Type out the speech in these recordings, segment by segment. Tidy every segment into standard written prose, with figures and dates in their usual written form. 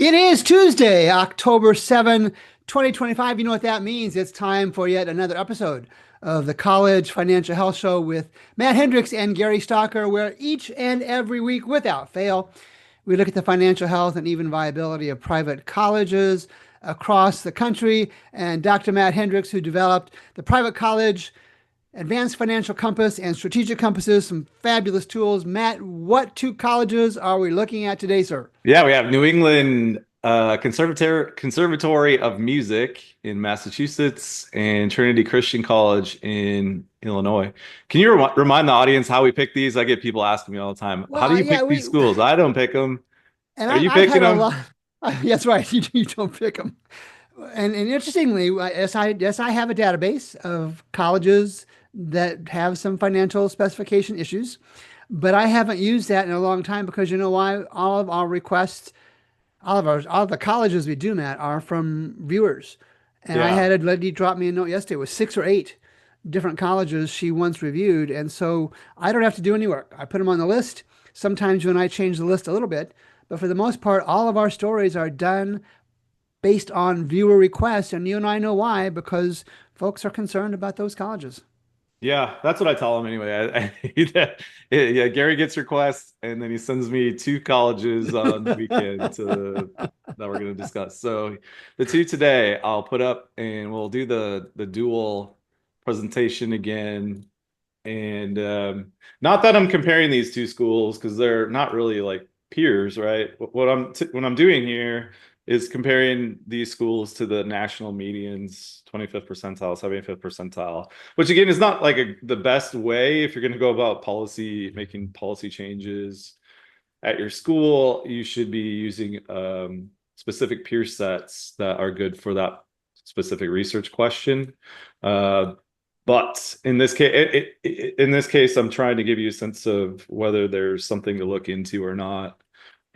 It is Tuesday, October 7, 2025. You know what that means. It's time for yet another episode of the College Financial Health Show with Matt Hendricks and Gary Stalker, where each and every week, without fail, we look at the financial health and even viability of private colleges across the country. And Dr. Matt Hendricks, who developed the private college Advanced Financial Compass and Strategic Compasses, some fabulous tools. Matt, what two colleges are we looking at today, sir? Yeah, we have New England Conservatory of Music in Massachusetts and Trinity Christian College in Illinois. Can you remind the audience how we pick these? I get people asking me all the time, how do Well, you yeah, pick these schools? I don't pick them. and Are you I've picking had a them? lot. That's right. You don't pick them. And interestingly, yes, I have a database of colleges that have some financial specification issues, but I haven't used that in a long time because you know why? All of our requests, all of the colleges we do, Matt, are from viewers. And I Yeah. had a lady drop me a note yesterday with 6 or 8 different colleges she once reviewed, and so I don't have to do any work. I put them on the list. Sometimes you and I change the list a little bit, but for the most part, all of our stories are done based on viewer requests, and you and I know why, because folks are concerned about those colleges. Yeah, that's what I tell him anyway. Yeah, Gary gets requests and then he sends me two colleges on the weekend that we're going to discuss. So the two today I'll put up and we'll do the dual presentation again. And not that I'm comparing these two schools because they're not really like peers, right? What I'm doing here is comparing these schools to the national medians, 25th percentile, 75th percentile, which again is not like the best way if you're going to go about making policy changes at your school. You should be using specific peer sets that are good for that specific research question. But in this case, I'm trying to give you a sense of whether there's something to look into or not.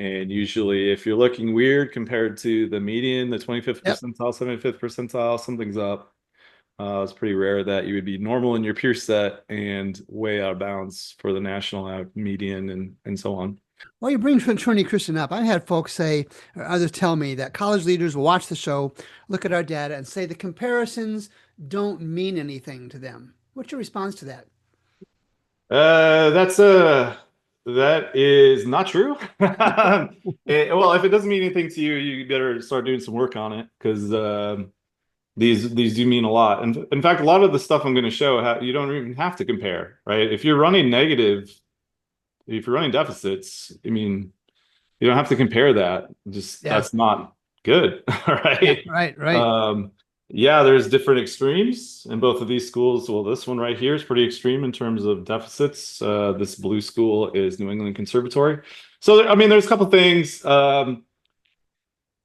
And usually, if you're looking weird compared to the median, the 25th Yep. percentile, 75th percentile, something's up. It's pretty rare that you would be normal in your peer set and way out of bounds for the national median and so on. Well, you bring Trinity Christian up. I've had folks say, or others tell me, that college leaders will watch the show, look at our data, and say the comparisons don't mean anything to them. What's your response to that? That is not true. Well, if it doesn't mean anything to you, you better start doing some work on it because these do mean a lot. And in fact, a lot of the stuff I'm going to show, you don't even have to compare, right? If you're running deficits, I mean, you don't have to compare that. Just Yeah. that's not good, Yeah. right? Right. Right. Um, yeah, there's different extremes in both of these schools. Well, this one right here is pretty extreme in terms of deficits. This blue school is New England Conservatory. So, I mean, there's a couple things.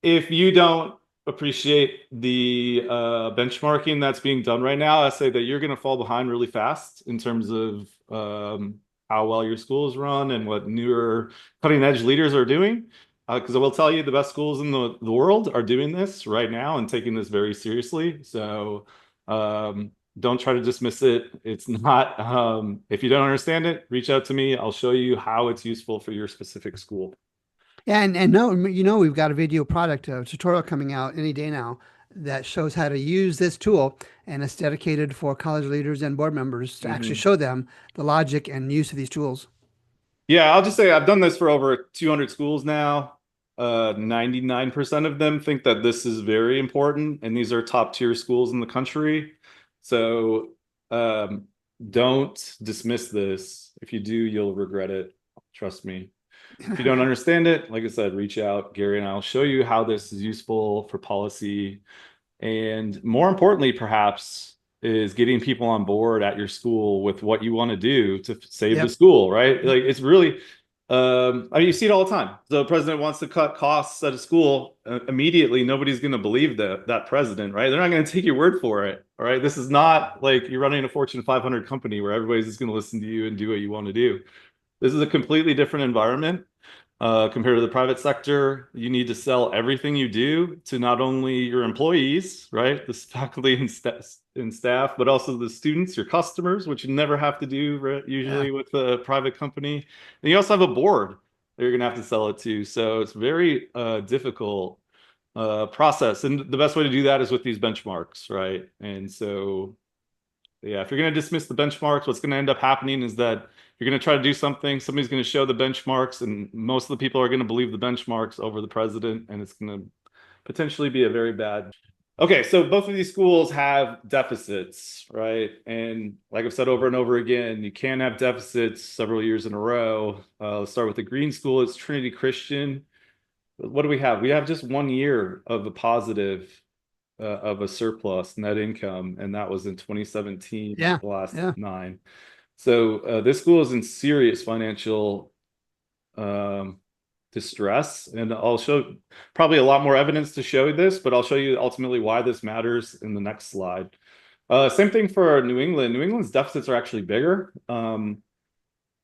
If you don't appreciate the benchmarking that's being done right now, I say that you're going to fall behind really fast in terms of how well your school is run and what newer cutting edge leaders are doing. Because I will tell you, the best schools in the world are doing this right now and taking this very seriously. So don't try to dismiss it. It's not, if you don't understand it, reach out to me. I'll show you how it's useful for your specific school. Yeah, and no, we've got a video product, a tutorial coming out any day now that shows how to use this tool, and it's dedicated for college leaders and board members to actually Mhm. show them the logic and use of these tools. Yeah, I'll just say I've done this for over 200 schools now. 99% of them think that this is very important, and these are top tier schools in the country. So um, don't dismiss this. If you do, you'll regret it. Trust me. If you don't understand it, like I said, reach out. Gary and I'll show you how this is useful for policy. And more importantly, perhaps, is getting people on board at your school with what you want to do to save the Yep. school, right? Like it's really, I mean, you see it all the time. The president wants to cut costs at a school. Immediately, nobody's going to believe that president, right? They're not going to take your word for it. All right. This is not like you're running a Fortune 500 company where everybody's just going to listen to you and do what you want to do. This is a completely different environment compared to the private sector. You need to sell everything you do to not only your employees, right, the faculty and staff, but also the students, your customers, which you never have to do, right, Yeah. usually with a private company. And you also have a board. you're gonna have to sell it too. So it's very difficult process. And the best way to do that is with these benchmarks, right? And so yeah, if you're going to dismiss the benchmarks, what's going to end up happening is that you're going to try to do something, somebody's going to show the benchmarks, and most of the people are going to believe the benchmarks over the president, and it's going to potentially be a very bad. Okay, so both of these schools have deficits, right? And like I've said over and over again, you can't have deficits several years in a row. Let's start with the green school. It's Trinity Christian. What do we have? We have just 1 year of a positive of a surplus net income, and that was in 2017, Yeah, the last yeah. 9. So this school is in serious financial um, distress, and I'll show probably a lot more evidence to show this, but I'll show you ultimately why this matters in the next slide. Same thing for New England. New England's deficits are actually bigger.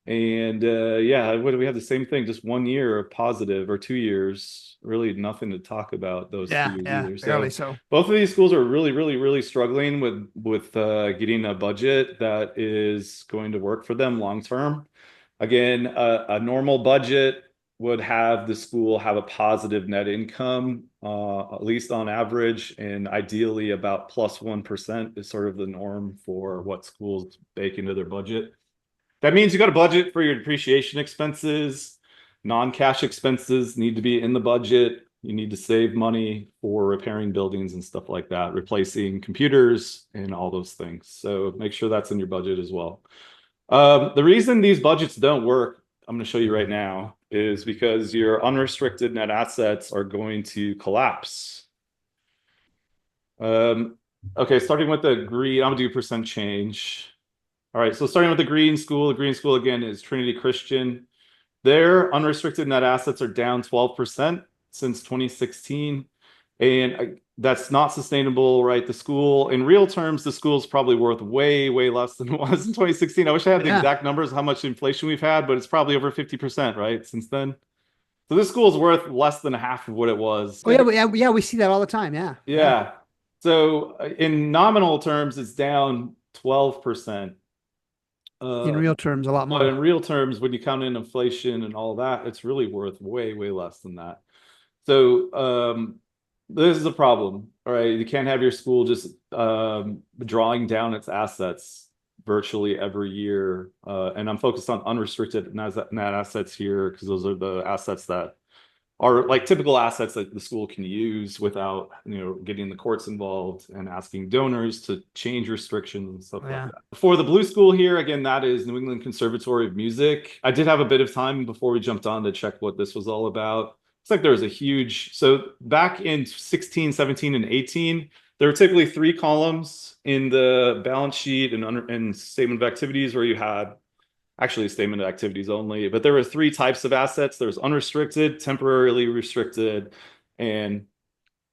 And yeah, what do we have? The same thing, just 1 year of positive, or 2 years, really nothing to talk about those 2 Yeah, years yeah, either. barely So so. both of these schools are really, really, really struggling with getting a budget that is going to work for them long term. Again, a normal budget would have the school have a positive net income, at least on average, and ideally about plus 1% is sort of the norm for what schools bake into their budget. That means you got a budget for your depreciation expenses. Non-cash expenses need to be in the budget. You need to save money for repairing buildings and stuff like that, replacing computers and all those things. So make sure that's in your budget as well. The reason these budgets don't work, I'm going to show you right now, is because your unrestricted net assets are going to collapse. Okay, starting with the green, I'm going to do percent change. All right, so starting with the green school again is Trinity Christian. Their unrestricted net assets are down 12% since 2016. And that's not sustainable, right? The school, in real terms, the school is probably worth way, way less than it was in 2016. I wish I had the Yeah. exact numbers, how much inflation we've had, but it's probably over 50%, right, since then. So this school is worth less than half of what it was. Oh yeah, yeah, we see that all the time. Yeah, yeah. Yeah. So in nominal terms, it's down 12%. In Uh, real terms, a lot but in more. real terms, when you count in inflation and all that, it's really worth way, way less than that. So this is a problem. All right, you can't have your school just drawing down its assets virtually every year. And I'm focused on unrestricted net assets here because those are the assets that are like typical assets that the school can use without, getting the courts involved and asking donors to change restrictions and stuff like Yeah. that. For the blue school here, again, that is New England Conservatory of Music. I did have a bit of time before we jumped on to check what this was all about. It's like there was a huge, so back in 16, 17, and 18, there were typically 3 columns in the balance sheet and statement of activities where you had actually a statement of activities only, but there were 3 types of assets. There's unrestricted, temporarily restricted, and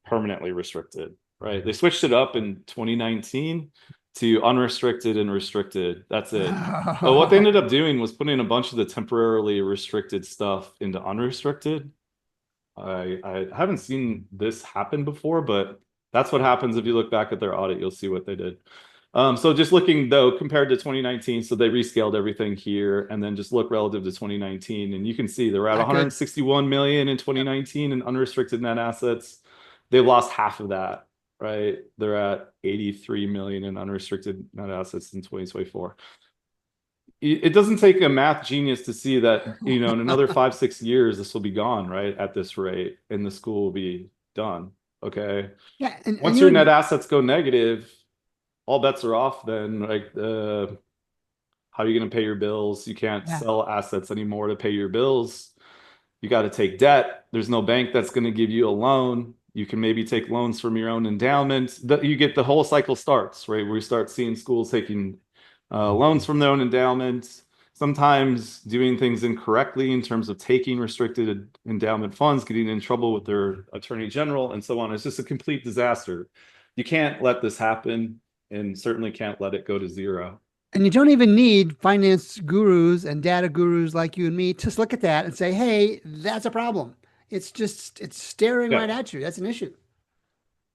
permanently restricted, right? They switched it up in 2019 to unrestricted and restricted. That's it. But what they ended up doing was putting a bunch of the temporarily restricted stuff into unrestricted. I haven't seen this happen before, but that's what happens if you look back at their audit. You'll see what they did. So just looking though, compared to 2019, so they rescaled everything here, and then just look relative to 2019, and you can see they're at Not good. 161 million in 2019 in unrestricted net assets. They've lost half of that, right? They're at 83 million in unrestricted net assets in 2024. It doesn't take a math genius to see that, in another 5, 6 years, this will be gone, right? At this rate, and the school will be done. Okay. Yeah, and Once your net assets go negative, all bets are off then. Like, how are you going to pay your bills? You can't yeah, sell assets anymore to pay your bills. You got to take debt. There's no bank that's going to give you a loan. You can maybe take loans from your own endowment. You get the whole cycle starts, right? Where we start seeing schools taking loans from their own endowments, sometimes doing things incorrectly in terms of taking restricted endowment funds, getting in trouble with their attorney general, and so on. It's just a complete disaster. You can't let this happen, and certainly can't let it go to zero. and you don't even need finance gurus and data gurus like you and me to look at that and say, "Hey, that's a problem." It's staring Yeah. right at you. That's an issue.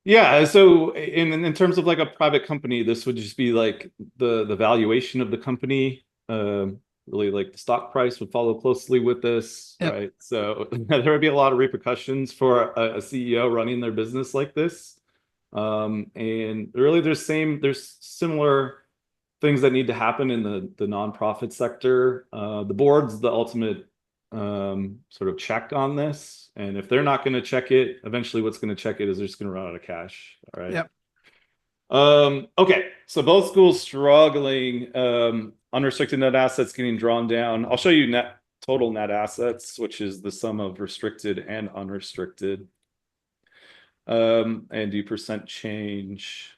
Yeah, so in terms of like a private company, this would just be like the valuation of the company. really like the stock price would follow closely with this, Yep. right? So there would be a lot of repercussions for a CEO running their business like this. And really there's similar things that need to happen in the nonprofit sector. The board's the ultimate sort of check on this. And if they're not going to check it, eventually what's going to check it is they're just going to run out of cash. All right. Yep. Okay, so both schools struggling. Unrestricted net assets getting drawn down. I'll show you total net assets, which is the sum of restricted and unrestricted. And do percent change.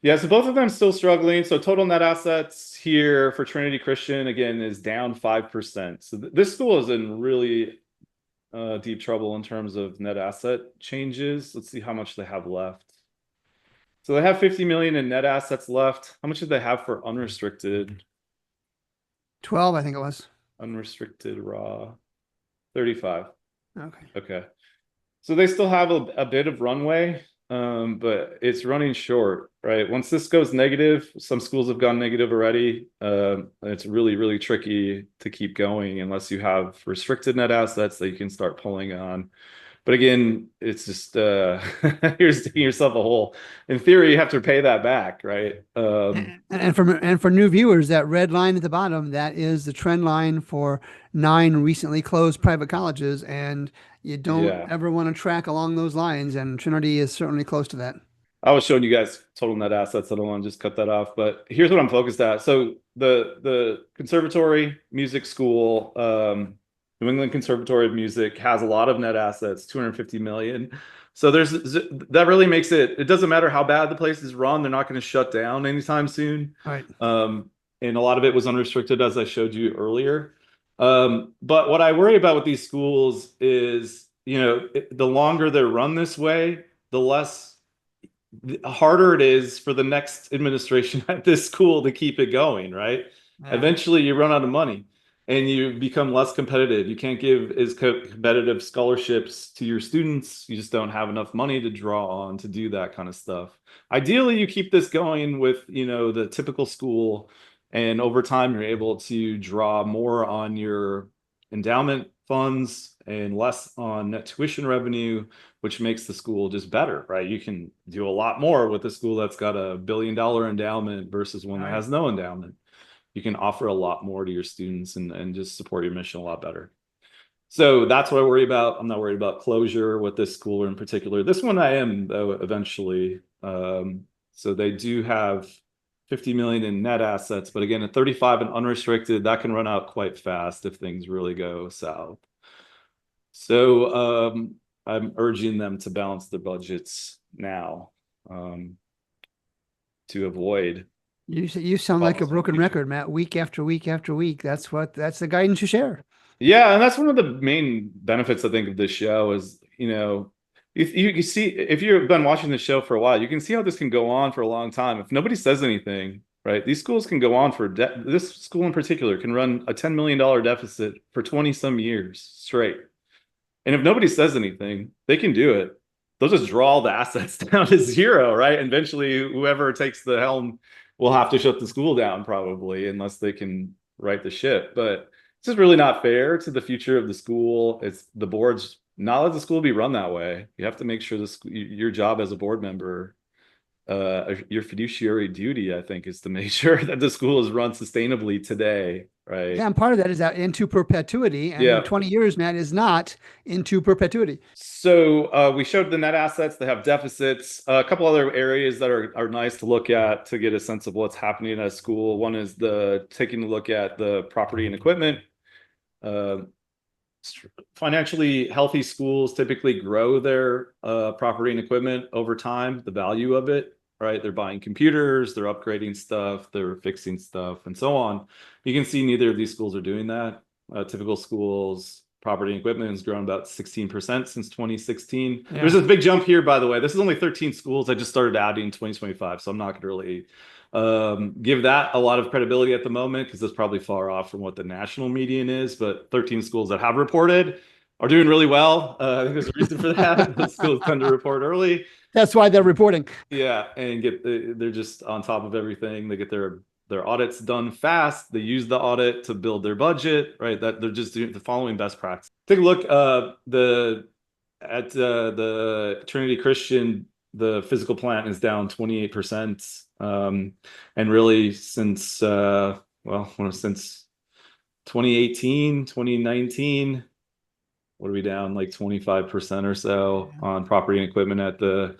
Yeah, so both of them still struggling. So total net assets here for Trinity Christian again is down 5%. So this school is in really deep trouble in terms of net asset changes. Let's see how much they have left. So they have 50 million in net assets left. How much did they have for unrestricted? 12, I think it was. Unrestricted raw, 35. Okay. Okay. So they still have a bit of runway, but it's running short, right? Once this goes negative, some schools have gone negative already. It's really, really tricky to keep going unless you have restricted net assets that you can start pulling on. But again, it's just you're digging yourself a hole. In theory, you have to pay that back, right? And for new viewers, that red line at the bottom, that is the trend line for 9 recently closed private colleges, and you don't Yeah. ever want to track along those lines, and Trinity is certainly close to that. I was showing you guys total net assets. I don't want to just cut that off, but here's what I'm focused at. So the Conservatory Music School, New England Conservatory of Music has a lot of net assets, 250 million. So that really makes it doesn't matter how bad the place is run, they're not going to shut down anytime soon. Right. And a lot of it was unrestricted, as I showed you earlier. But what I worry about with these schools is, the longer they're run this way, the harder it is for the next administration at this school to keep it going, right? Yeah. Eventually you run out of money and you become less competitive. You can't give as competitive scholarships to your students. You just don't have enough money to draw on to do that kind of stuff. Ideally, you keep this going with, the typical school, and over time you're able to draw more on your endowment funds and less on net tuition revenue, which makes the school just better, right? You can do a lot more with a school that's got $1 billion endowment versus one that has no endowment. You can offer a lot more to your students and just support your mission a lot better. So that's what I worry about. I'm not worried about closure with this school in particular. This one I am, though, eventually. So they do have 50 million in net assets, but again, at 35 and unrestricted, that can run out quite fast if things really go south. So I'm urging them to balance their budgets now, to avoid. You sound like a broken record, Matt. Week after week after week. That's the guidance you share. Yeah, and that's one of the main benefits I think of this show is, you see, if you've been watching the show for a while, you can see how this can go on for a long time. If nobody says anything, right? These schools can go on for this school in particular can run a $10 million deficit for 20 some years straight. And if nobody says anything, they can do it. They'll just draw all the assets down to zero, right? And eventually, whoever takes the helm will have to shut the school down, probably, unless they can right the ship. But it's just really not fair to the future of the school. It's the board's not let the school be run that way. You have to make sure your job as a board member, your fiduciary duty, I think, is to make sure that the school is run sustainably today, right? Yeah, and part of that is that into perpetuity, and 20 years, Matt, is not into perpetuity. So we showed the net assets. They have deficits. A couple other areas that are nice to look at to get a sense of what's happening at a school. One is taking a look at the property and equipment. Financially healthy schools typically grow their property and equipment over time, the value of it, right? They're buying computers, they're upgrading stuff, they're fixing stuff, and so on. You can see neither of these schools are doing that. Typical schools, property and equipment has grown about 16% since 2016. Yeah. There's a big jump here, by the way. This is only 13 schools. I just started adding in 2025, so I'm not going to really give that a lot of credibility at the moment because it's probably far off from what the national median is, but 13 schools that have reported are doing really well. I think there's a reason for that. The schools tend to report early. That's why they're reporting. Yeah, and they're just on top of everything. They get their their audit's done fast. They use the audit to build their budget, right? That they're just doing the following best practice. Take a look at the Trinity Christian. The physical plant is down 28%, and really since since 2018, 2019. What are we down, like 25% or so on property and equipment at the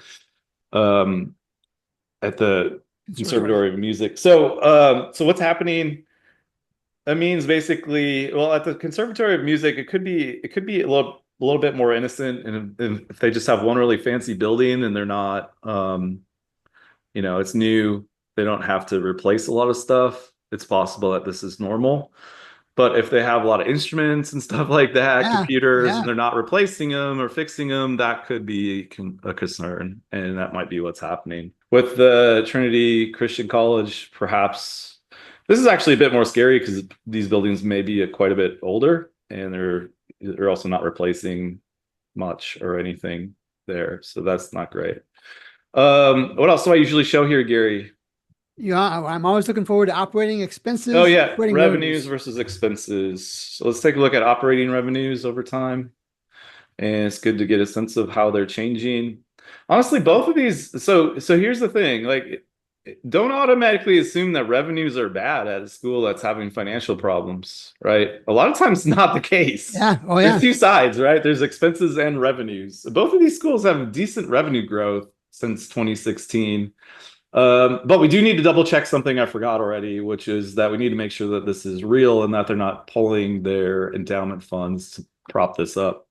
Conservatory of Music. So what's happening? That means basically, well, at the Conservatory of Music, it could be a little bit more innocent, and if they just have one really fancy building and they're not, it's new, they don't have to replace a lot of stuff. It's possible that this is normal. But if they have a lot of instruments and stuff like that, computers, and they're not replacing them or fixing them, that could be a concern. And that might be what's happening. With the Trinity Christian College, perhaps this is actually a bit more scary because these buildings may be quite a bit older, and they're also not replacing much or anything there. So that's not great. What else do I usually show here, Gary? Yeah, I'm always looking forward to operating expenses. Oh yeah, revenues versus expenses. So let's take a look at operating revenues over time. And it's good to get a sense of how they're changing. Honestly, both of these, so here's the thing, like, don't automatically assume that revenues are bad at a school that's having financial problems, right? A lot of times it's not the case. Yeah. Oh yeah. There's two sides, right? There's expenses and revenues. Both of these schools have decent revenue growth since 2016. But we do need to double check something I forgot already, which is that we need to make sure that this is real and that they're not pulling their endowment funds to prop this up.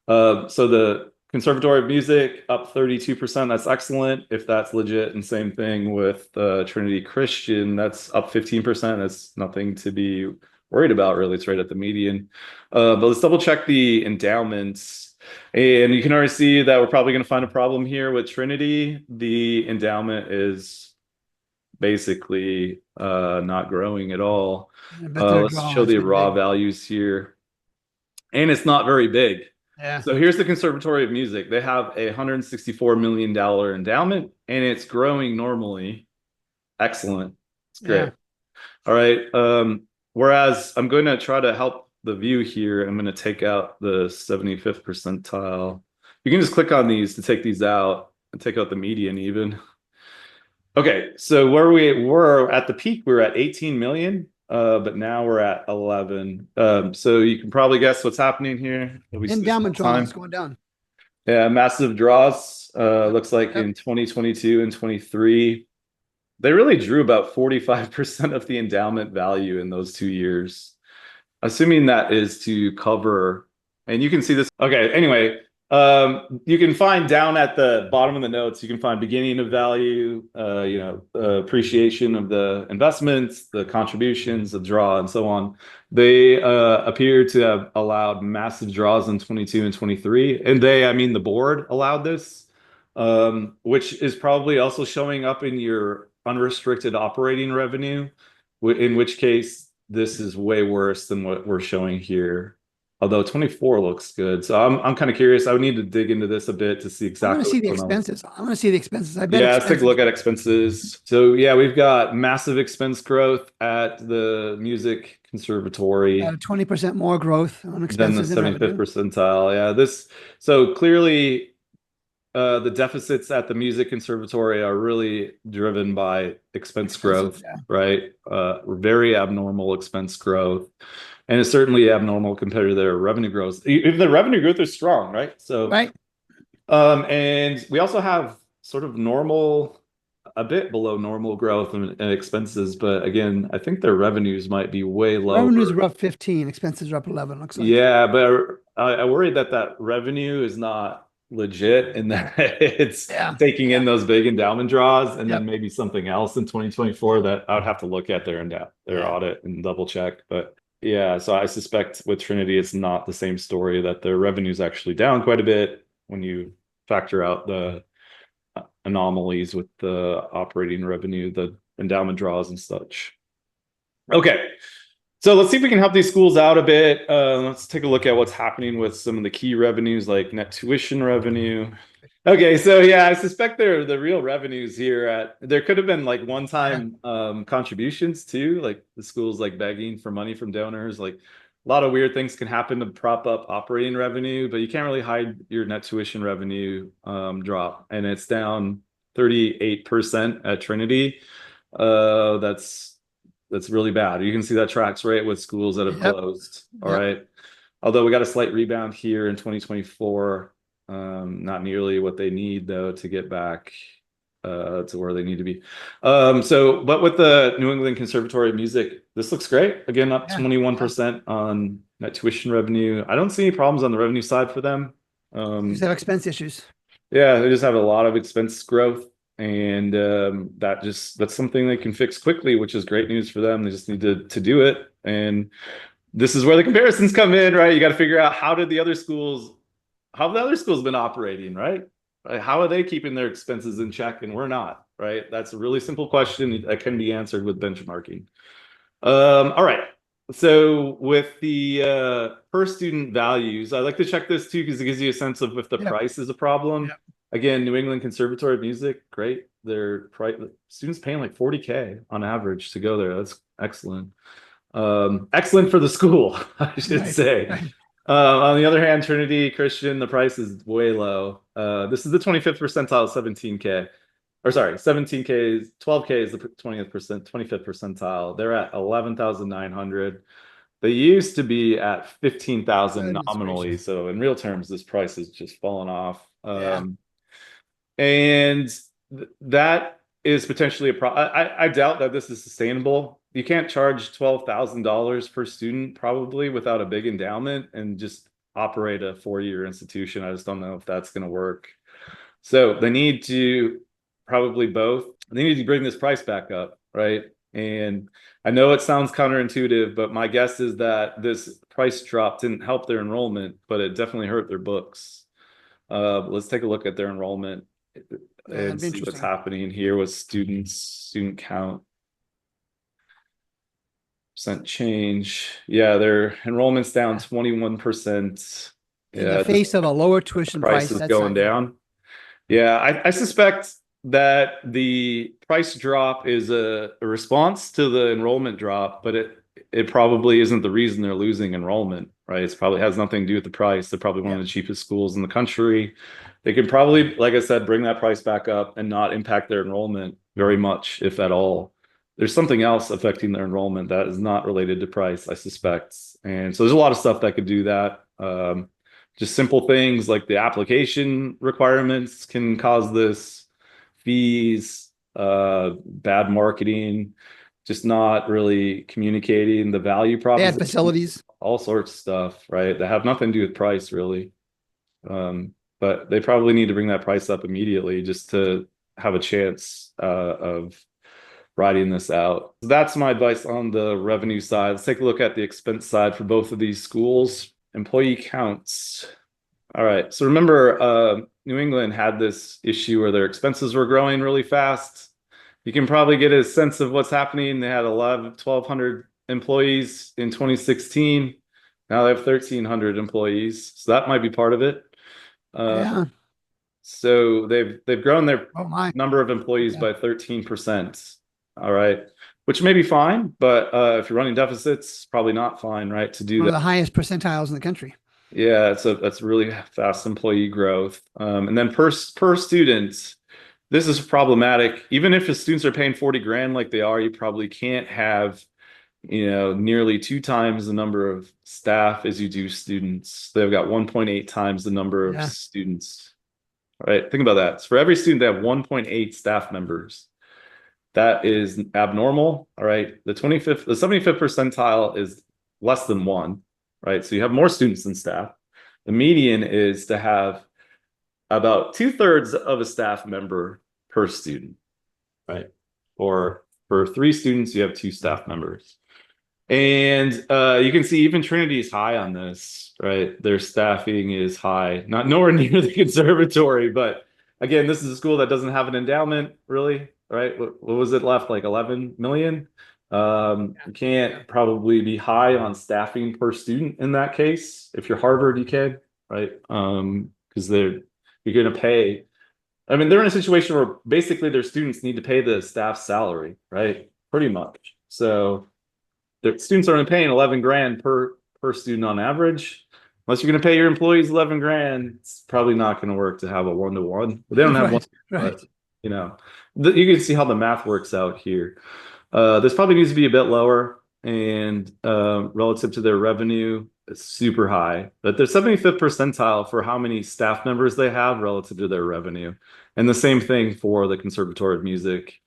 So the Conservatory of Music up 32%. That's excellent if that's legit. And same thing with Trinity Christian. That's up 15%. That's nothing to be worried about, really. It's right at the median. But let's double check the endowments. And you can already see that we're probably going to find a problem here with Trinity. The endowment is basically not growing at all. Let's show the raw values here. And it's not very big. Yeah. So here's the Conservatory of Music. They have a $164 million endowment, and it's growing normally. Excellent. It's great. Yeah. All right. Whereas I'm going to try to help the view here. I'm going to take out the 75th percentile. You can just click on these to take these out and take out the median even. Okay, so where we were at the peak, we were at 18 million, but now we're at 11. So you can probably guess what's happening here. Endowment draws going down. Yeah, massive draws. Looks like in 2022 and 23, they really drew about 45% of the endowment value in those 2 years. Assuming that is to cover, and you can see this. Okay, anyway, you can find down at the bottom of the notes, you can find beginning of value, appreciation of the investments, the contributions, the draw, and so on. They appear to have allowed massive draws in 22 and 23. And I mean the board allowed this, which is probably also showing up in your unrestricted operating revenue, in which case, this is way worse than what we're showing here. Although 24 looks good. So I'm kind of curious. I would need to dig into this a bit to see exactly. I want to see the expenses. I want to see the expenses. I bet. Yeah, let's take a look at expenses. So yeah, we've got massive expense growth at the Music Conservatory. 20% more growth on expenses than the 75th percentile. Yeah, so clearly the deficits at the Music Conservatory are really driven by expense growth, right? Very abnormal expense growth. And it's certainly abnormal compared to their revenue growth. Even the revenue growth is strong, right? So, right. And we also have sort of a bit below normal growth and expenses. But again, I think their revenues might be way lower. Revenues are up 15, expenses are up 11, looks like. Yeah, but I worry that revenue is not legit in that it's taking in those big endowment draws and then maybe something else in 2024 that I would have to look at their audit and double check. But yeah, so I suspect with Trinity, it's not the same story, that their revenue is actually down quite a bit when you factor out the anomalies with the operating revenue, the endowment draws and such. Okay. So let's see if we can help these schools out a bit. Let's take a look at what's happening with some of the key revenues like net tuition revenue. Okay, so yeah, I suspect the real revenues here there could have been like Yeah. one-time contributions too, like the school's like begging for money from donors. Like a lot of weird things can happen to prop up operating revenue, but you can't really hide your net tuition revenue drop, and it's down 38% at Trinity. That's really bad. You can see that tracks right with schools that have Yep. closed. All Yep. right. Although we got a slight rebound here in 2024. Not nearly what they need though to get back to where they need to be. But with the New England Conservatory of Music, this looks great. Again, up Yeah. Yeah. 21% on net tuition revenue. I don't see any problems on the revenue side for them. Just have expense issues. Yeah, they just have a lot of expense growth, and that's something they can fix quickly, which is great news for them. They just need to do it, and this is where the comparisons come in, right? You got to figure out how have the other schools been operating, right? How are they keeping their expenses in check and we're not, right? That's a really simple question that can be answered with benchmarking. All right. So with the per student values, I like to check this too because it gives you a sense of if the Yep. price is a problem. Yep. Again, New England Conservatory of Music, great. Their price students paying like 40K on average to go there. That's excellent. Excellent for the school, I should Right. say. Right. On the other hand, Trinity Christian, the price is way low. This is the 25th percentile, 17K. Or sorry, 17K is 12K is the 25th percentile. They're at 11,900. They used to be at 15,000 Goodness nominally. gracious. So in real terms, this price has just fallen off. Yeah. And that is potentially a problem. I doubt that this is sustainable. You can't charge $12,000 per student probably without a big endowment and just operate a 4-year institution. I just don't know if that's going to work. So they need to probably both. They need to bring this price back up, right? And I know it sounds counterintuitive, but my guess is that this price drop didn't help their enrollment, but it definitely hurt their books. Let's take a look at their enrollment Yeah, and it'd be see what's interesting. happening here with student count, percent change. Yeah, their enrollment's down 21%. In the Yeah, just face of a lower tuition price, prices that's going not good. down. Yeah, I suspect that the price drop is a response to the enrollment drop, but it probably isn't the reason they're losing enrollment, right? It's probably has nothing to do with the price. They're probably one of Yep. the cheapest schools in the country. They could probably, like I said, bring that price back up and not impact their enrollment very much, if at all. There's something else affecting their enrollment that is not related to price, I suspect. And so there's a lot of stuff that could do that. Just simple things like the application requirements can cause this, fees, bad marketing, just not really communicating the value They had proposition, facilities. all sorts of stuff, right? That have nothing to do with price really. But they probably need to bring that price up immediately just to have a chance of riding this out. So that's my advice on the revenue side. Let's take a look at the expense side for both of these schools. Employee counts. All right. So remember, New England had this issue where their expenses were growing really fast. You can probably get a sense of what's happening. They had 1,200 employees in 2016. Now they have 1,300 employees. So that might be part of it. Yeah. So they've grown their Oh my. number of employees Yeah. by 13%. All right. Which may be fine, but if you're running deficits, probably not fine, right? To do One of that. the highest percentiles in the country. Yeah, that's really fast employee growth. And then per student, this is problematic. Even if the students are paying 40 grand like they are, you probably can't have, nearly 2 times the number of staff as you do students. They've got 1.8 times the number of Yeah. students. All right, think about that. So for every student, they have 1.8 staff members. That is abnormal. All right. The 75th percentile is less than 1, right? So you have more students than staff. The median is to have about 2/3 of a staff member per student, right? Or for 3 students, you have 2 staff members. And you can see even Trinity is high on this, right? Their staffing is high, not nowhere near the conservatory, but again, this is a school that doesn't have an endowment, really, right? What was it left? Like 11 million? You can't probably be high on staffing per student in that case. If you're Harvard, you can, right? Because you're going to pay I mean, they're in a situation where basically their students need to pay the staff's salary, right? Pretty much. So the students are only paying 11 grand per student on average. Unless you're going to pay your employees 11 grand, it's probably not going to work to have a one-to-one. They don't have one, Right, right. but you know, you can see how the math works out here. This probably needs to be a bit lower, and relative to their revenue, it's super high. But they're 75th percentile for how many staff members they have relative to their revenue. And the same thing for the Conservatory of Music.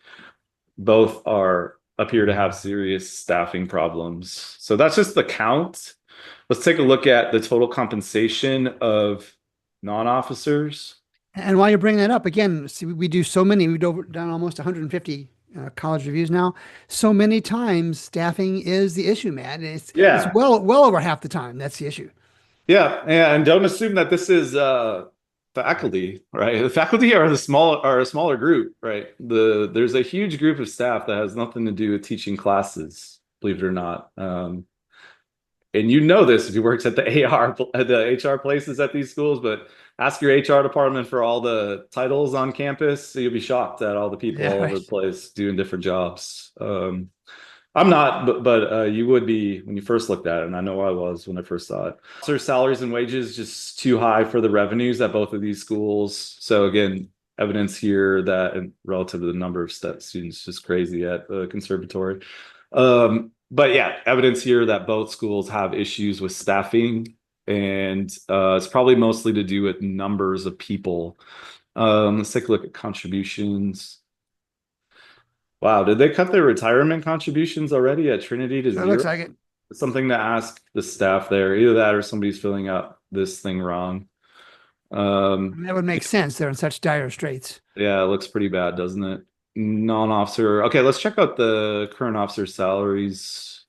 Both are appear to have serious staffing problems. So that's just the count. Let's take a look at the total compensation of non-officers. And while you're bringing that up, again, see, we do so many, we've done almost 150 college reviews now. So many times staffing is the issue, man. It's Yeah. well over half the time. That's the issue. Yeah, and don't assume that this is faculty, right? The faculty are a smaller group, right? There's a huge group of staff that has nothing to do with teaching classes, believe it or not. And you know this if you worked at the HR places at these schools, but ask your HR department for all the titles on campus. So you'll be shocked at all the people Yeah, all over right. the place doing different jobs. I'm not, but you would be when you first looked at it, and I know I was when I first saw it. So salaries and wages just too high for the revenues at both of these schools. So again, evidence here that and relative to the number of students, just crazy at the conservatory. But yeah, evidence here that both schools have issues with staffing, and it's probably mostly to do with numbers of people. Let's take a look at contributions. Wow, did they cut their retirement contributions already at Trinity to It zero? looks like it. Something to ask the staff there. Either that or somebody's filling out this thing wrong. I mean, that would make sense. They're in such dire straits. Yeah, it looks pretty bad, doesn't it? Non-officer. Okay, let's check out the current officer salaries.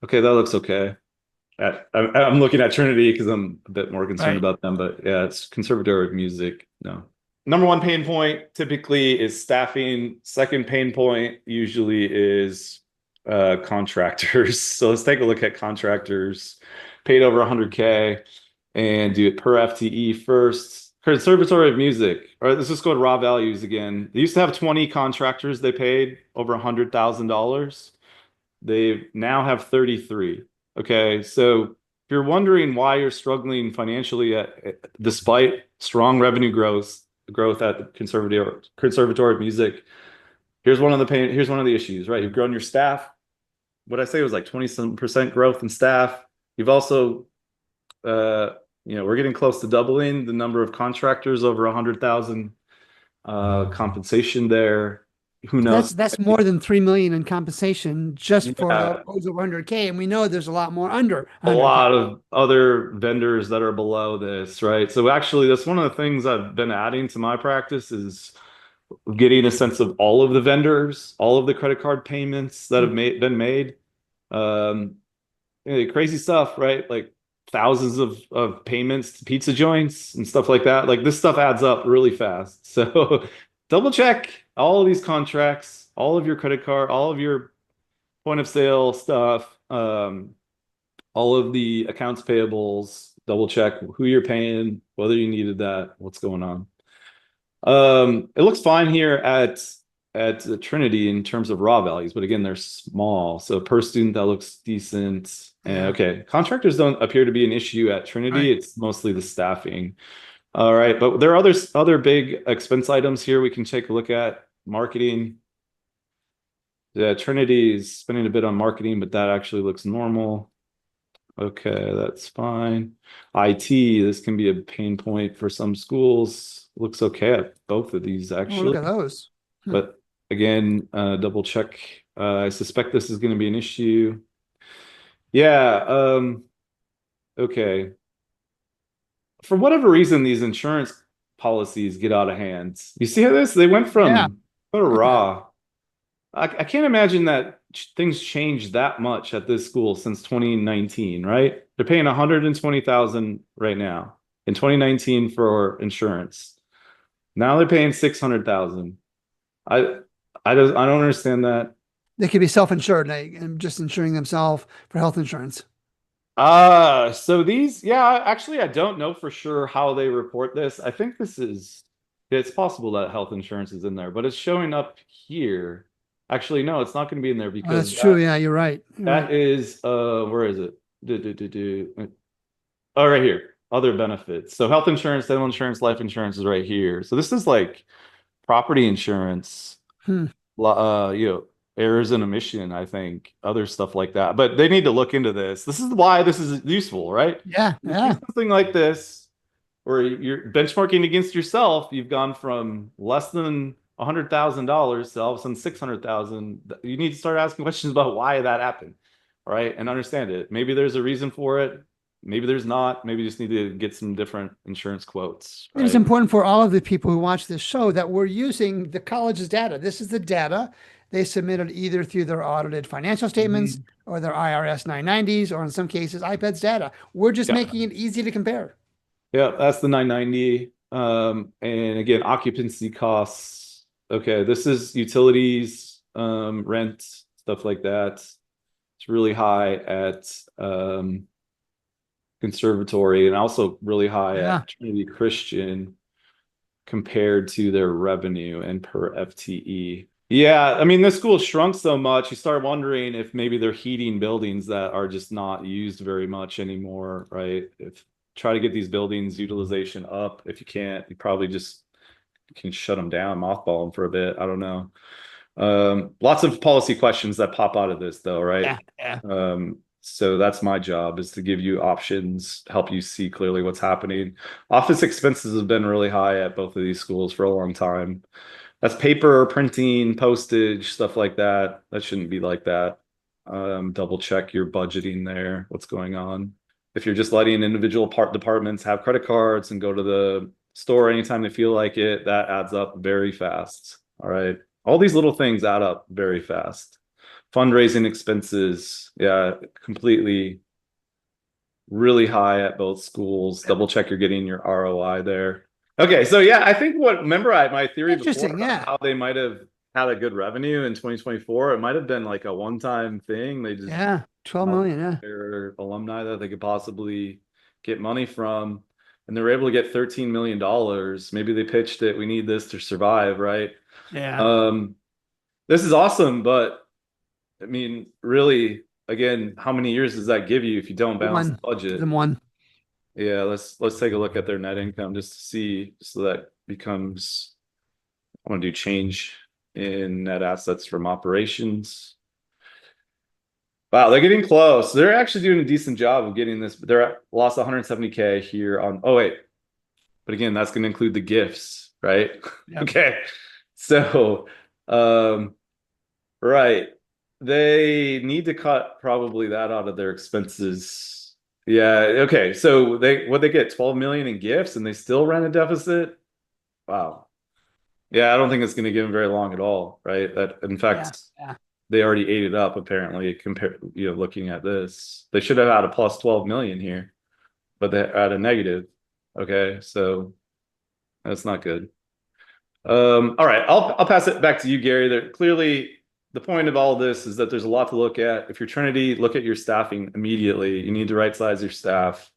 Okay, that looks okay. I'm looking at Trinity because I'm a bit more concerned Right. about them, but yeah, it's Conservatory of Music. No. Number one pain point typically is staffing. Second pain point usually is contractors. So let's take a look at contractors paid over 100K and do it per FTE first. Conservatory of Music. All right, let's just go to raw values again. They used to have 20 contractors they paid over $100,000. They now have 33. Okay, so if you're wondering why you're struggling financially despite strong revenue growth at the Conservatory of Music, here's one of the issues, right? You've grown your staff. What I say was like 27% growth in staff. You've also we're getting close to doubling the number of contractors over 100,000 compensation there. Who knows? That's more than 3 million in compensation just for Yeah, those over 100K, and we know there's a lot more under a 100K. lot of other vendors that are below this, right? So actually, that's one of the things I've been adding to my practice is getting a sense of all of the vendors, all of the credit card payments that have been made. Um, crazy stuff, right? Like thousands of payments to pizza joints and stuff like that. Like this stuff adds up really fast. So double check all of these contracts, all of your credit card, all of your point of sale stuff, all of the accounts payables, double check who you're paying, whether you needed that, what's going on. It looks fine here at the Trinity in terms of raw values, but again, they're small. So per student, that looks decent. And Yeah. okay, contractors don't appear to be an issue at Trinity. Right. It's mostly the staffing. All right, but there are other big expense items here we can take a look at. Marketing. Yeah, Trinity is spending a bit on marketing, but that actually looks normal. Okay, that's fine. IT, this can be a pain point for some schools. Looks okay at both of these Oh, look actually. at those. But again, double check. I suspect this is going to be an issue. Yeah, okay. For whatever reason, these insurance policies get out of hand. You see how this? They went Yeah. from raw. I can't imagine that things changed that much at this school since 2019, right? They're paying 120,000 right now in 2019 for insurance. Now they're paying 600,000. I don't understand that. They could be self-insured and just insuring themselves for health insurance. So these, yeah, actually, I don't know for sure how they report this. I think this is It's possible that health insurance is in there, but it's showing up here. Actually, no, it's not going to be in there Oh, that's because true. Yeah, you're right. You're that right. is where is it? Oh, right here. Other benefits. So health insurance, dental insurance, life insurance is right here. So this is like property insurance, Hmm. you know, errors and omission, I think, other stuff like that. But they need to look into this. This is why this is useful, right? Yeah, You see yeah. something like this, where you're benchmarking against yourself, you've gone from less than $100,000 to all of a sudden 600,000. You need to start asking questions about why that happened, right? And understand it. Maybe there's a reason for it. Maybe there's not. Maybe you just need to get some different insurance quotes, And it's right? important for all of the people who watch this show that we're using the college's data. This is the data they submitted either through their audited financial statements Mhm. or their IRS 990s, or in some cases, iPad's data. We're just Yeah. making it easy to compare. Yeah, that's the 990. And again, occupancy costs. Okay, this is utilities, rent, stuff like that. It's really high at Conservatory and also really high Yeah. at Trinity Christian compared to their revenue and per FTE. Yeah, I mean, this school shrunk so much, you start wondering if maybe they're heating buildings that are just not used very much anymore, right? If try to get these buildings utilization up. If you can't, you probably just can shut them down, mothball them for a bit. I don't know. Lots of policy questions that pop out of this, though, right? Yeah. Yeah. So that's my job is to give you options, help you see clearly what's happening. Office expenses have been really high at both of these schools for a long time. That's paper, printing, postage, stuff like that. That shouldn't be like that. Double check your budgeting there, what's going on. If you're just letting individual departments have credit cards and go to the store anytime they feel like it, that adds up very fast. All right. All these little things add up very fast. Fundraising expenses, yeah, completely really high at both schools. Double check you're getting your ROI there. Okay, so yeah, I think remember my theory before Interesting. about Yeah. how they might have had a good revenue in 2024. It might have been like a one-time thing. They just Yeah. 12 had million. Yeah. their alumni that they could possibly get money from, and they were able to get $13 million. Maybe they pitched it, we need this to survive, right? Yeah. Um, this is awesome, but I mean, really, again, how many years does that give you if you don't balance the One. Give budget? them one. Yeah, let's take a look at their net income just to see, so that becomes, I want to do change in net assets from operations. Wow, they're getting close. They're actually doing a decent job of getting this, but they're lost 170K here on, oh wait, but again, that's going to include the gifts, right? Yep. Okay. So, right. They need to cut probably that out of their expenses. Yeah, okay. So they get 12 million in gifts and they still ran a deficit? Wow. Yeah, I don't think it's going to give them very long at all, right? That in Yeah. fact, Yeah. they already ate it up apparently compared, looking at this. They should have had a plus 12 million here, but they're at a negative. Okay, so that's not good. All right, I'll pass it back to you, Gary. There clearly the point of all of this is that there's a lot to look at. If you're Trinity, look at your staffing immediately. You need to right size your staff.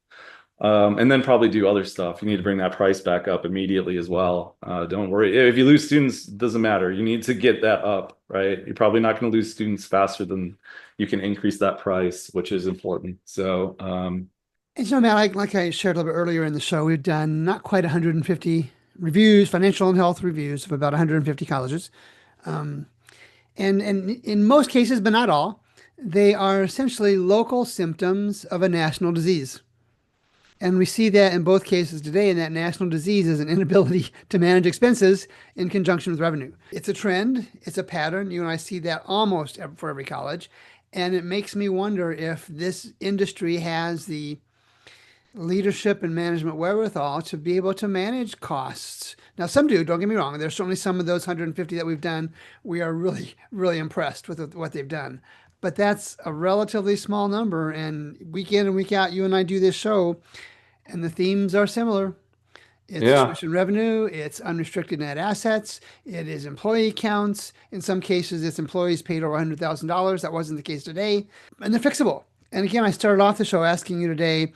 And then probably do other stuff. You need to bring that price back up immediately as well. Don't worry. If you lose students, it doesn't matter. You need to get that up, right? You're probably not going to lose students faster than you can increase that price, which is important. So, And Matt, like I shared a little bit earlier in the show, we've done not quite 150 reviews, financial and health reviews of about 150 colleges. And in most cases, but not all, they are essentially local symptoms of a national disease. And we see that in both cases today, and that national disease is an inability to manage expenses in conjunction with revenue. It's a trend, it's a pattern. You and I see that almost for every college. And it makes me wonder if this industry has the leadership and management wherewithal to be able to manage costs. Now, some do, don't get me wrong. There's certainly some of those 150 that we've done. We are really, really impressed with what they've done. But that's a relatively small number. And week in and week out, you and I do this show, and the themes are similar. It's yeah, tuition revenue, it's unrestricted net assets, it is employee counts. In some cases, it's employees paid over $100,000. That wasn't the case today. And they're fixable. And again, I started off the show asking you today,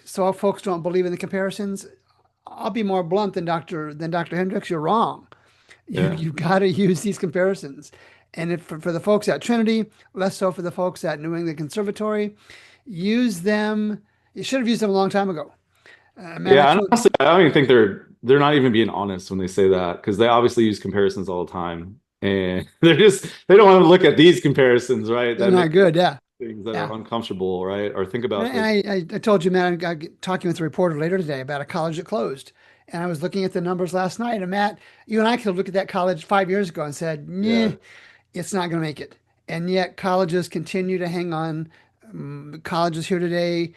so folks don't believe in the comparisons. I'll be more blunt than Dr. Hendricks. You're wrong. Yeah. You've got to use these comparisons. And if for the folks at Trinity, less so for the folks at New England Conservatory, use them. You should have used them a long time ago. Matt, I Yeah, and told honestly, I don't even think they're not even being honest when they say that because they obviously use comparisons all the time, and they don't want to look at these comparisons, right? they're That not make good. Yeah. things that Yeah. are uncomfortable, right? Or think And about those. I told you, Matt, I'm talking with a reporter later today about a college that closed. And I was looking at the numbers last night. And Matt, you and I could have looked at that college 5 years ago and said, nah, Yeah, it's not going to make it. And yet colleges continue to hang on. Colleges here today,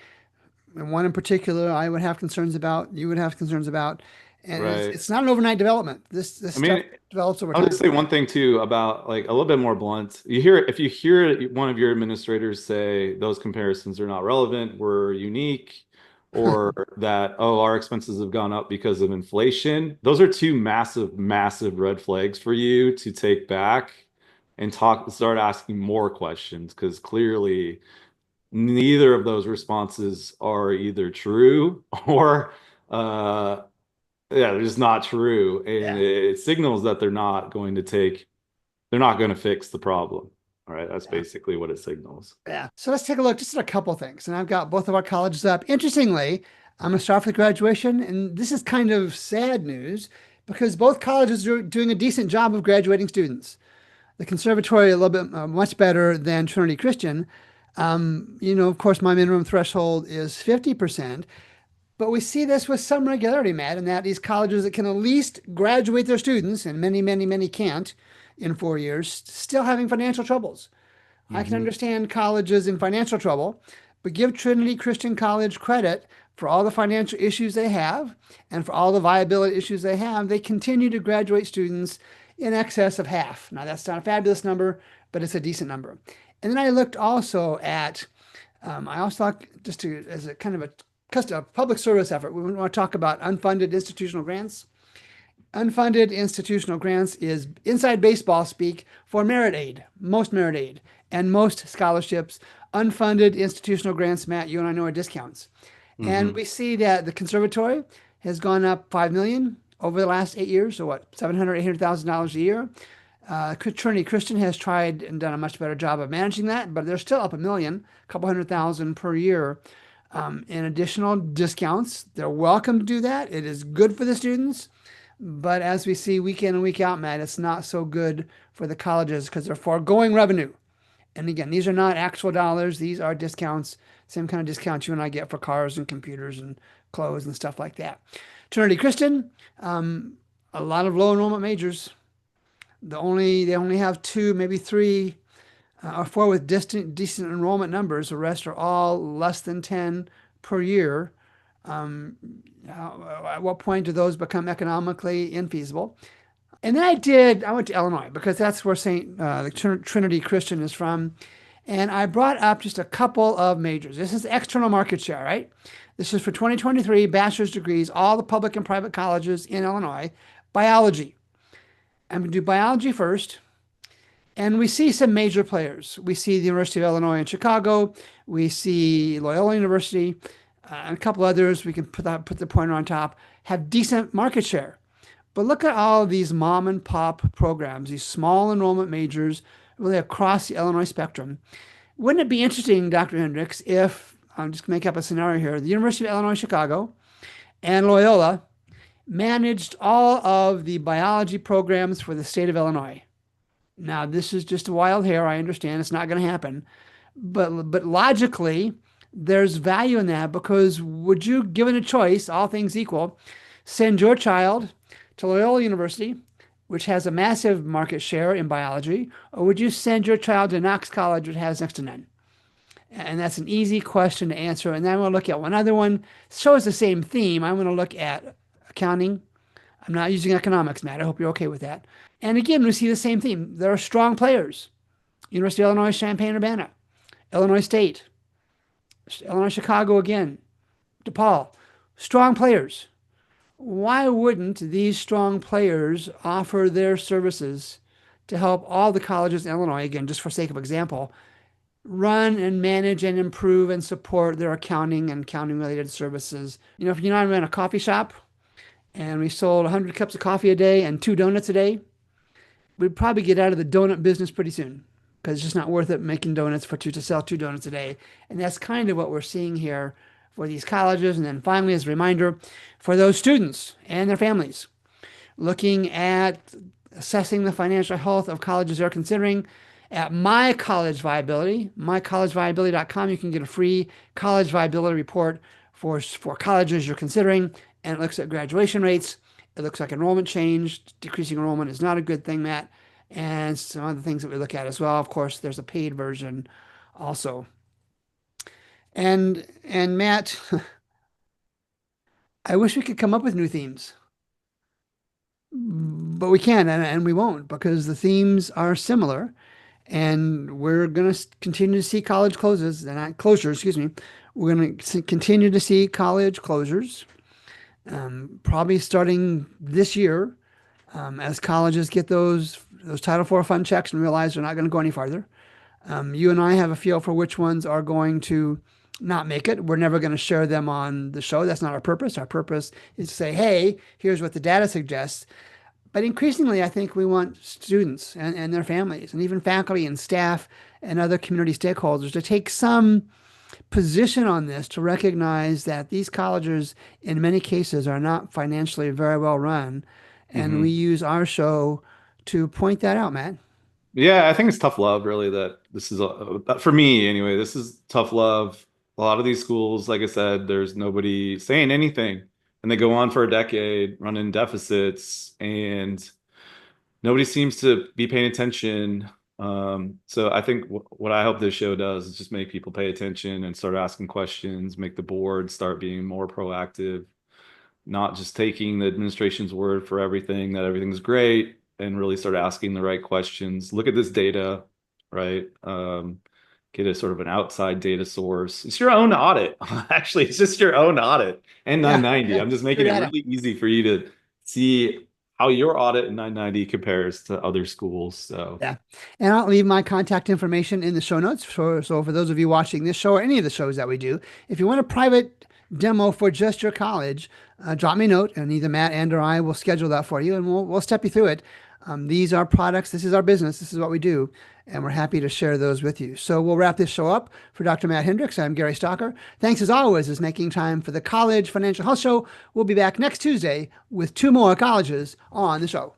and one in particular, I would have concerns about, you would have concerns about. And right. it's not an overnight development. This I stuff mean, develops over I'll just time. say one thing too about like a little bit more blunt. If you hear one of your administrators say those comparisons are not relevant, we're unique, or that, oh, our expenses have gone up because of inflation, those are two massive, massive red flags for you to take back and start asking more questions because clearly neither of those responses are either true or uh yeah, they're just not true. And Yeah. it signals that they're not going to fix the problem. All right. That's Yeah. basically what it signals. Yeah. So let's take a look just at a couple things. And I've got both of our colleges up. Interestingly, I'm going to start with graduation. And this is kind of sad news because both colleges are doing a decent job of graduating students. The conservatory a little bit much better than Trinity Christian. Of course, my minimum threshold is 50%, but we see this with some regularity, Matt, and that these colleges that can at least graduate their students, and many, many, many can't in 4 years, still having financial troubles. I can Hmm. understand colleges in financial trouble, but give Trinity Christian College credit for all the financial issues they have and for all the viability issues they have. They continue to graduate students in excess of half. Now, that's not a fabulous number, but it's a decent number. And then I looked also at, I also thought just as a kind of a public service effort, we want to talk about unfunded institutional grants. Unfunded institutional grants is inside baseball speak for merit aid, most merit aid, and most scholarships. Unfunded institutional grants, Matt, you and I know are discounts. And Hmm. we see that the conservatory has gone up 5 million over the last 8 years, so what, 700, $800,000 a year. Trinity Christian has tried and done a much better job of managing that, but they're still up a million, a couple 100,000 per year in additional discounts. They're welcome to do that. It is good for the students. But as we see week in and week out, Matt, it's not so good for the colleges because they're foregoing revenue. And again, these are not actual dollars. These are discounts, same kind of discounts you and I get for cars and computers and clothes and stuff like that. Trinity Christian, a lot of low enrollment majors. They only have two, maybe three or four with decent enrollment numbers. The rest are all less than 10 per year. At what point do those become economically infeasible? And then I went to Illinois because that's where the Trinity Christian is from. And I brought up just a couple of majors. This is external market share, right? This is for 2023 bachelor's degrees, all the public and private colleges in Illinois. Biology. I'm going to do biology first. And we see some major players. We see the University of Illinois in Chicago. We see Loyola University, and a couple others. We can put the pointer on top. Have decent market share. But look at all of these mom and pop programs, these small enrollment majors, really across the Illinois spectrum. Wouldn't it be interesting, Dr. Hendricks, if I'm just going to make up a scenario here, the University of Illinois Chicago and Loyola managed all of the biology programs for the state of Illinois? Now, this is just a wild hair. I understand it's not going to happen. But logically, there's value in that because would you, given a choice, all things equal, send your child to Loyola University, which has a massive market share in biology, or would you send your child to Knox College, which has next to none? And that's an easy question to answer. And then I'm going to look at one other one. Shows the same theme. I'm going to look at accounting. I'm not using economics, Matt. I hope you're okay with that. And again, we see the same theme. There are strong players. University of Illinois Champaign-Urbana, Illinois State, Illinois Chicago again, DePaul. Strong players. Why wouldn't these strong players offer their services to help all the colleges in Illinois, again, just for sake of example, run and manage and improve and support their accounting and accounting related services? If you know, I run a coffee shop, and we sold 100 cups of coffee a day and 2 donuts a day, we'd probably get out of the donut business pretty soon because it's just not worth it making donuts to sell 2 donuts a day. And that's kind of what we're seeing here for these colleges. And then finally, as a reminder, for those students and their families looking at assessing the financial health of colleges they're considering, at My College Viability, mycollegeviability.com, you can get a free college viability report for colleges you're considering, and it looks at graduation rates. It looks like enrollment changed. Decreasing enrollment is not a good thing, Matt. And some other things that we look at as well. Of course, there's a paid version also. And Matt, I wish we could come up with new themes, but we can't, and we won't because the themes are similar. And we're going to continue to see college closes, and not closures, excuse me. We're going to continue to see college closures, probably starting this year, as colleges get those Title IV fund checks and realize they're not going to go any farther. You and I have a feel for which ones are going to not make it. We're never going to share them on the show. That's not our purpose. Our purpose is to say, hey, here's what the data suggests. But increasingly, I think we want students and their families and even faculty and staff and other community stakeholders to take some position on this, to recognize that these colleges, in many cases, are not financially very well run. And we use our show to point that out, Matt. Yeah, I think it's tough love, really, that this is for me anyway. This is tough love. A lot of these schools, like I said, there's nobody saying anything, and they go on for a decade, running deficits, and nobody seems to be paying attention. So I think what I hope this show does is just make people pay attention and start asking questions, make the board start being more proactive, not just taking the administration's word for everything, that everything's great, and really start asking the right questions. Look at this data, right? Get a sort of an outside data source. It's your own audit. Actually, it's just your own audit and 990. Yeah, I'm just making it data. really easy for you to see how your audit in 990 compares to other schools. So Yeah. And I'll leave my contact information in the show notes. So for those of you watching this show or any of the shows that we do, if you want a private demo for just your college, drop me a note, and either Matt and or I will schedule that for you, and we'll step you through it. These are products. This is our business. This is what we do. And we're happy to share those with you. So we'll wrap this show up. For Dr. Matt Hendricks, I'm Gary Stocker. Thanks as always for making time for the College Financial Health Show. We'll be back next Tuesday with 2 more colleges on the show.